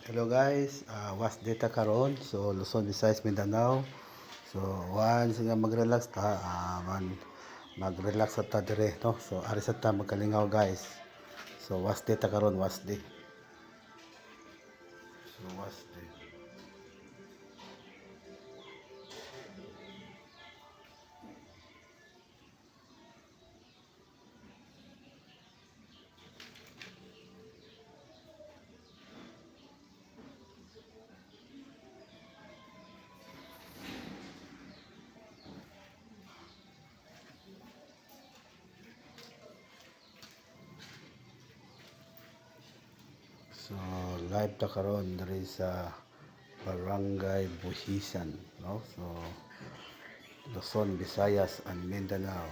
Hello guys, was data karon so Luzon, Visayas, Mindanao. So once nga mag-relax ta, mag-relax ta dire no. So ari sa ta magkalingaw guys. So was data karon was day. So was day. So live ta karon diri sa Barangay Buhisan no. So Luzon, Visayas and Mindanao.